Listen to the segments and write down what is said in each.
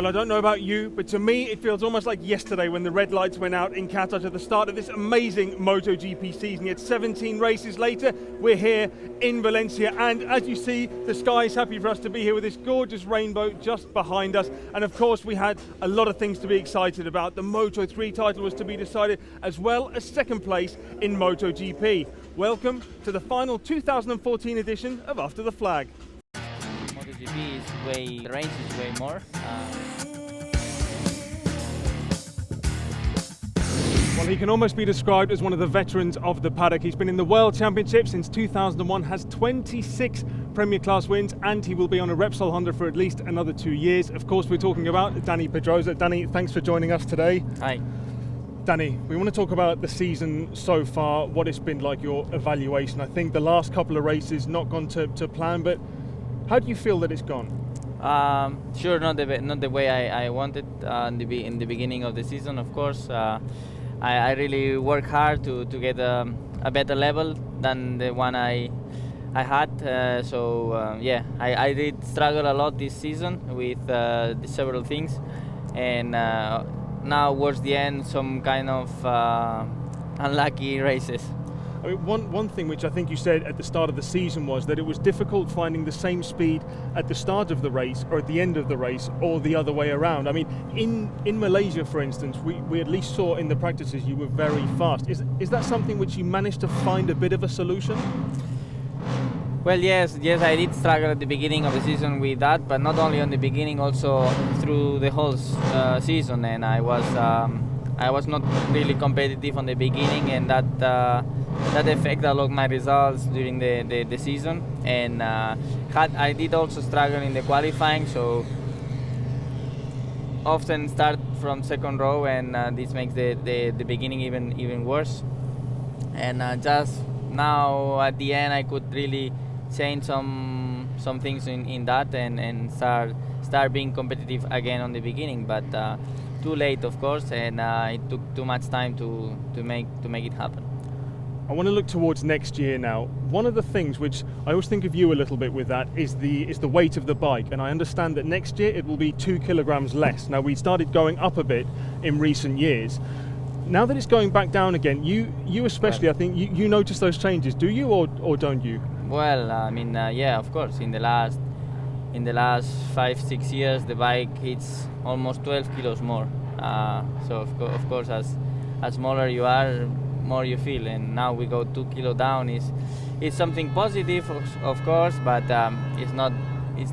Well, I don't know about you, but to me it feels almost like yesterday when the red lights went out in Qatar to the start of this amazing MotoGP season. Yet 17 races later, we're here in Valencia, and as you see, the sky is happy for us to be here with this gorgeous rainbow just behind us. And of course, we had a lot of things to be excited about. The Moto3 title was to be decided, as well as second place in MotoGP. Welcome to the final 2014 edition of After the Flag. MotoGP is the range is way more. Well, he can almost be described as one of the veterans of the paddock. He's been in the World Championship since 2001, has 26 Premier Class wins, and he will be on a Repsol Honda for at least another 2 years. Of course, we're talking about Dani Pedrosa. Dani, thanks for joining us today. Hi. Dani, we want to talk about the season so far, what it's been like, your evaluation. I think the last couple of races not gone to plan, but how do you feel that it's gone? Sure, not the way I wanted in the beginning of the season. Of course, I really work hard to get a better level than the one I had. Yeah, I did struggle a lot this season with several things, and now towards the end, some kind of unlucky races. I mean, one thing which I think you said at the start of the season was that it was difficult finding the same speed at the start of the race or at the end of the race, or the other way around. I mean, in Malaysia, for instance, we at least saw in the practices you were very fast. Is that something which you managed to find a bit of a solution? Well, yes, I did struggle at the beginning of the season with that, but not only on the beginning, also through the whole season. And I was not really competitive on the beginning, and that affected a lot my results during the season. And I did also struggle in the qualifying, so often start from second row, and this makes the beginning even worse. And just now at the end, I could really change some things in that and start being competitive again on the beginning, but too late, of course, and it took too much time to make it happen. I want to look towards next year now. One of the things which I always think of you a little bit with that is the weight of the bike, and I understand that next year it will be 2 kilograms less. Now, we started going up a bit in recent years. Now that it's going back down again, you especially, I think you notice those changes, do you, or don't you? Well, I mean, yeah, of course. In the last 5-6 years, the bike hits almost 12 kilos more. So of course, as smaller you are, more you feel. And now we go 2 kilo down. It's something positive, of course, but it's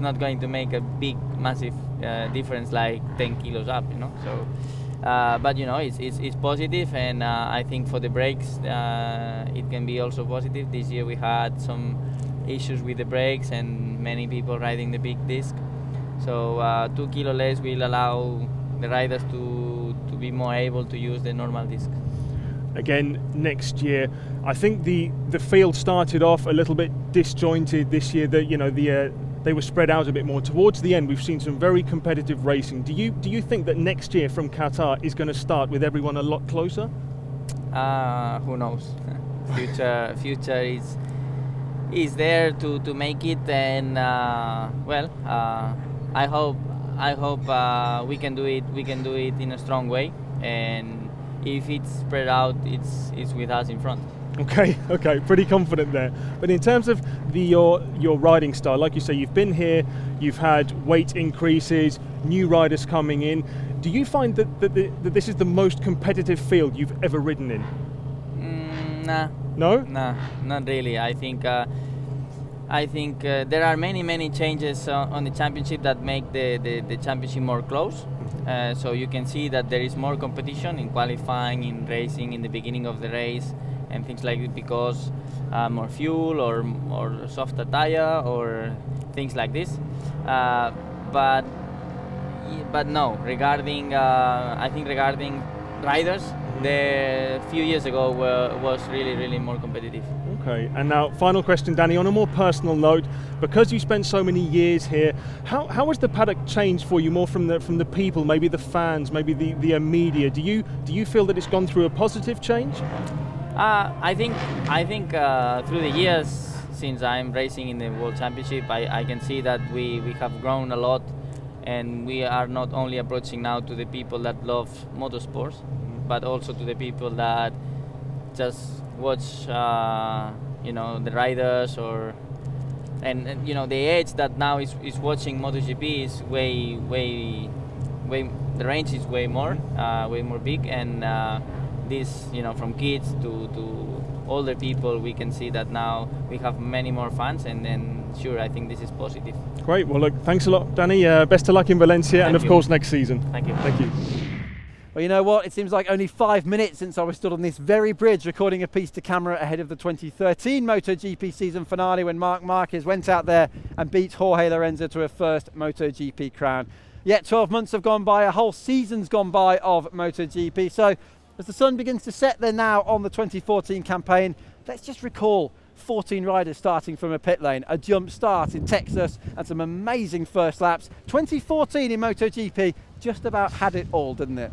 not going to make a big, massive difference like 10 kilos up, you know. So. But you know, it's positive, and I think for the brakes it can be also positive. This year we had some issues with the brakes and many people riding the big disc, so 2 kilo less will allow the riders to be more able to use the normal disc. Again, next year, I think the field started off a little bit disjointed this year. They were spread out a bit more. Towards the end, we've seen some very competitive racing. Do you think that next year from Qatar is going to start with everyone a lot closer? Who knows? Future is there to make it, and I hope we can do it. We can do it in a strong way, and if it's spread out, it's with us in front. Okay, pretty confident there. But in terms of your riding style, like you say, you've been here, you've had weight increases, new riders coming in. Do you find that this is the most competitive field you've ever ridden in? Nah. No? Nah, not really. I think there are many changes on the championship that make the championship more close. So you can see that there is more competition in qualifying, in racing, in the beginning of the race, and things like it, because more fuel or softer tire or things like this. But no, regarding riders, the few years ago was really more competitive. Okay, and now final question, Dani, on a more personal note, because you spent so many years here, how has the paddock changed for you, more from the people, maybe the fans, maybe the media? Do you feel that it's gone through a positive change? I think through the years since I'm racing in the World Championship, I can see that we have grown a lot, and we are not only approaching now to the people that love motorsports, but also to the people that just watch, the riders and the age that now is watching MotoGP is way. The range is way more big, and this, from kids to older people, we can see that now we have many more fans, and sure, I think this is positive. Great. Well, look, thanks a lot, Dani. Best of luck in Valencia, and of course next season. Thank you. Thank you. Well, you know what? It seems like only 5 minutes since I was stood on this very bridge recording a piece to camera ahead of the 2013 MotoGP season finale, when Marc Marquez went out there and beat Jorge Lorenzo to a first MotoGP crown. Yet 12 months have gone by, a whole season's gone by of MotoGP. So as the sun begins to set there now on the 2014 campaign, let's just recall 14 riders starting from a pit lane, a jump start in Texas, and some amazing first laps. 2014 in MotoGP just about had it all, didn't it?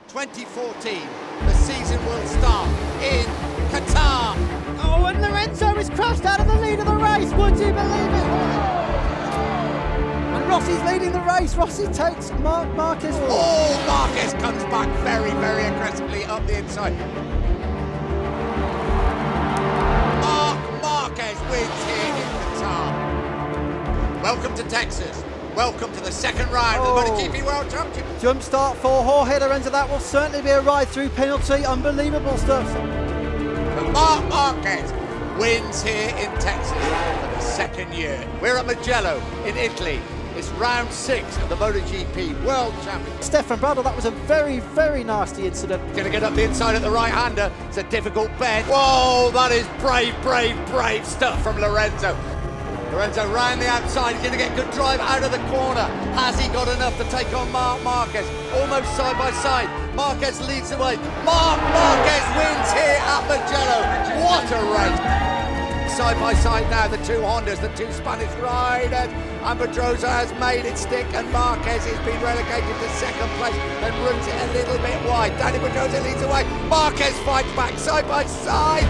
2014, the season will start in Qatar. Oh, and Lorenzo is crashed out of the lead of the race, would you believe it? And Rossi's leading the race. Rossi takes Marc Marquez. Oh, Marquez comes back very, very aggressively up the inside. Marc Marquez wins here in Qatar. Welcome to Texas. Welcome to the second round of the MotoGP World Championship. Jump start for Jorge Lorenzo. That will certainly be a ride-through penalty. Unbelievable stuff. But Marc Marquez wins here in Texas for the second year. We're at Mugello in Italy. It's round 6 of the MotoGP World Championship. Stefan Bradl, that was a very, very nasty incident. Going to get up the inside at the right-hander. It's a difficult bend. Whoa, that is brave stuff from Lorenzo. Lorenzo round the outside, he's going to get good drive out of the corner. Has he got enough to take on Marc Marquez? Almost side by side. Marquez leads the way. Marc Marquez wins here at Mugello. What a race. Side by side now, the two Hondas, the two Spanish riders. And Pedrosa has made it stick, and Marquez has been relegated to second place and routes it a little bit wide. Dani Pedrosa leads the way. Marquez fights back side by side.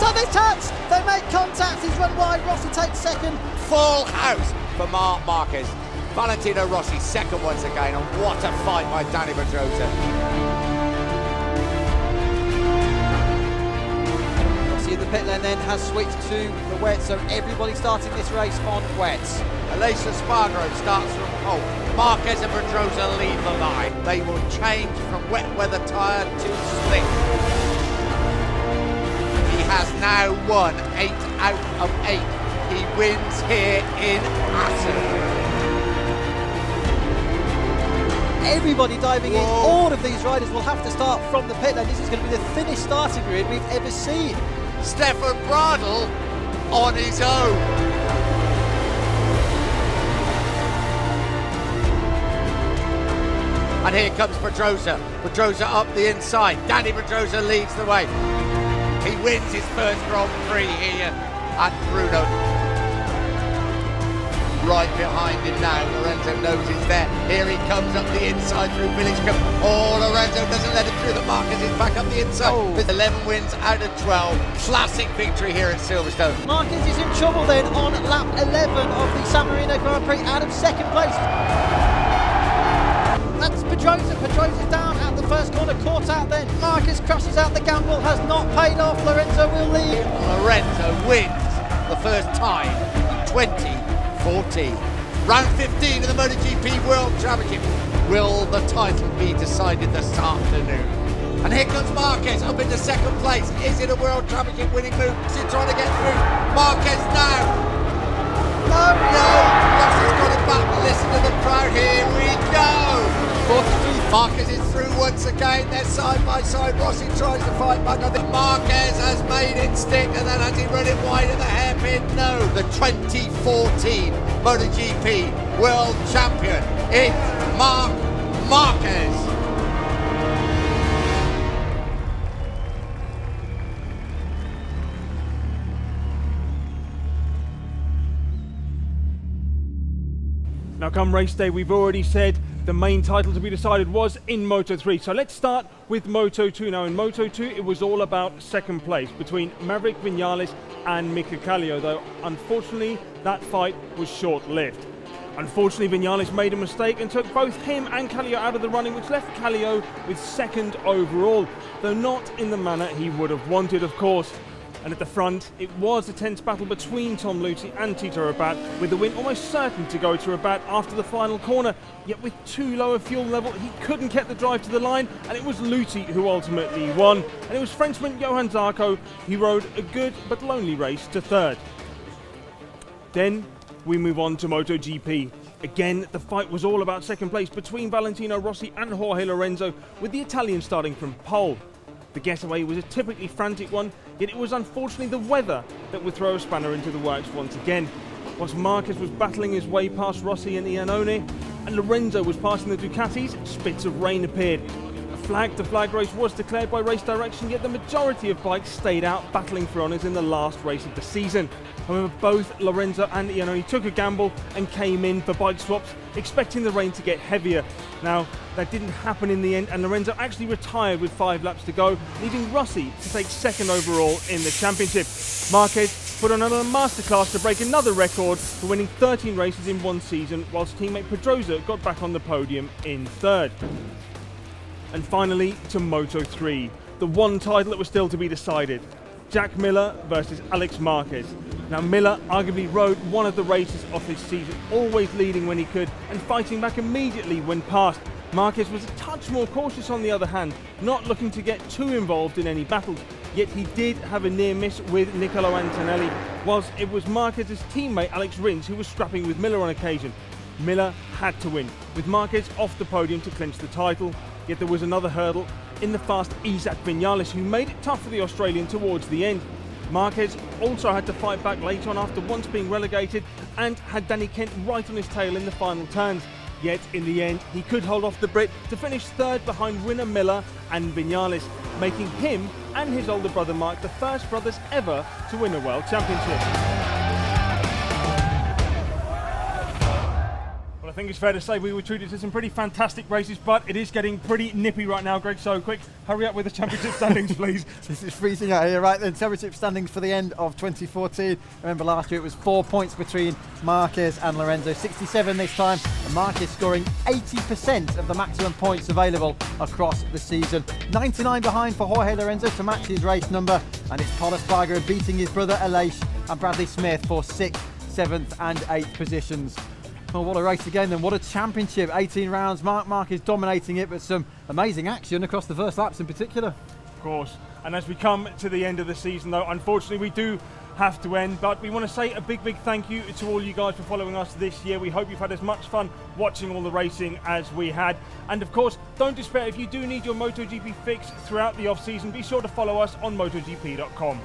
So they touch, they make contact, he's run wide, Rossi takes second. Full house for Marc Marquez. Valentino Rossi second once again, and what a fight by Dani Pedrosa. Rossi in the pit lane then has switched to the wet, so everybody starting this race on wets. Aleix Espargaro starts from pole. Marquez and Pedrosa lead the line. They will change from wet weather tyre to slick. He has now won 8 out of 8. He wins here in Assen. Everybody diving in. All of these riders will have to start from the pit lane. This is going to be the thinnest starting grid we've ever seen. Stefan Bradl on his own. And here comes Pedrosa. Pedrosa up the inside. Dani Pedrosa leads the way. He wins his first Grand Prix here at Brno. Right behind him now, Lorenzo knows he's there. Here he comes up the inside through Village Cup. Oh, Lorenzo doesn't let him through. The Marquez is back up the inside with 11 wins out of 12. Classic victory here at Silverstone. Marquez is in trouble then on lap 11 of the San Marino Grand Prix, out of second place. That's Pedrosa. Pedrosa's down at the first corner, caught out then. Marquez crashes out. The gamble has not paid off. Lorenzo will lead. Lorenzo wins the first time in 2014. Round 15 of the MotoGP World Championship. Will the title be decided this afternoon? And here comes Marquez up into second place. Is it a World Championship winning move? Is he trying to get through? Marquez now. No. Rossi's got it back. Listen to the crowd. Here we go. 43. Marquez is through once again. They're side by side. Rossi tries to fight back. I think Marquez has made it stick, and then has he run it wide at the hairpin? No. The 2014 MotoGP World Champion is Marc Marquez. Now come race day, we've already said The main title to be decided was in Moto3. So let's start with Moto2 now. In Moto2, it was all about second place between Maverick Vinales and Mika Kallio, though unfortunately that fight was short-lived. Unfortunately, Vinales made a mistake and took both him and Kallio out of the running, which left Kallio with second overall, though not in the manner he would have wanted, of course. And at the front, it was a tense battle between Tom Lüthi and Tito Rabat, with the win almost certain to go to Rabat after the final corner. Yet with too low a fuel level, he couldn't get the drive to the line, and it was Lüthi who ultimately won. And it was Frenchman Johan Zarco who rode a good but lonely race to third. Then we move on to MotoGP. Again, the fight was all about second place between Valentino Rossi and Jorge Lorenzo, with the Italian starting from pole. The getaway was a typically frantic one, yet it was unfortunately the weather that would throw a spanner into the works once again. Whilst Marquez was battling his way past Rossi and Iannone, and Lorenzo was passing the Ducatis, spits of rain appeared. A flag-to-flag race was declared by race direction, yet the majority of bikes stayed out battling for honours in the last race of the season. However, both Lorenzo and Iannone took a gamble and came in for bike swaps, expecting the rain to get heavier. Now, that didn't happen in the end, and Lorenzo actually retired with 5 laps to go, leaving Rossi to take second overall in the championship. Marquez put on another masterclass to break another record for winning 13 races in one season, whilst teammate Pedrosa got back on the podium in third. And finally, to Moto3, the one title that was still to be decided. Jack Miller versus Alex Marquez. Now, Miller arguably rode one of the races of his season, always leading when he could and fighting back immediately when passed. Marquez was a touch more cautious on the other hand, not looking to get too involved in any battles, yet he did have a near miss with Niccolo Antonelli, whilst it was Marquez's teammate Alex Rins who was scrapping with Miller on occasion. Miller had to win, with Marquez off the podium to clinch the title, yet there was another hurdle in the fast Isaac Vinales, who made it tough for the Australian towards the end. Marquez also had to fight back late on after once being relegated and had Danny Kent right on his tail in the final turns. Yet in the end, he could hold off the Brit to finish third behind winner Miller and Vinales, making him and his older brother Mark the first brothers ever to win a World Championship. Well, I think it's fair to say we were treated to some pretty fantastic races, but it is getting pretty nippy right now, Greg, so quick, hurry up with the championship standings, please. This is freezing out here, right? The championship standings for the end of 2014. Remember last year it was 4 points between Marquez and Lorenzo, 67 this time, and Marquez scoring 80% of the maximum points available across the season. 99 behind for Jorge Lorenzo to match his race number, and it's Pol Espargaro beating his brother Aleix and Bradley Smith for 6th, 7th and 8th positions. Well, what a race again then, what a championship, 18 rounds, Marc Marquez dominating it, but some amazing action across the first laps in particular. Of course, and as we come to the end of the season though, unfortunately we do have to end, but we want to say a big thank you to all you guys for following us this year. We hope you've had as much fun watching all the racing as we had, and of course don't despair. If you do need your MotoGP fix throughout the off season, be sure to follow us on MotoGP.com.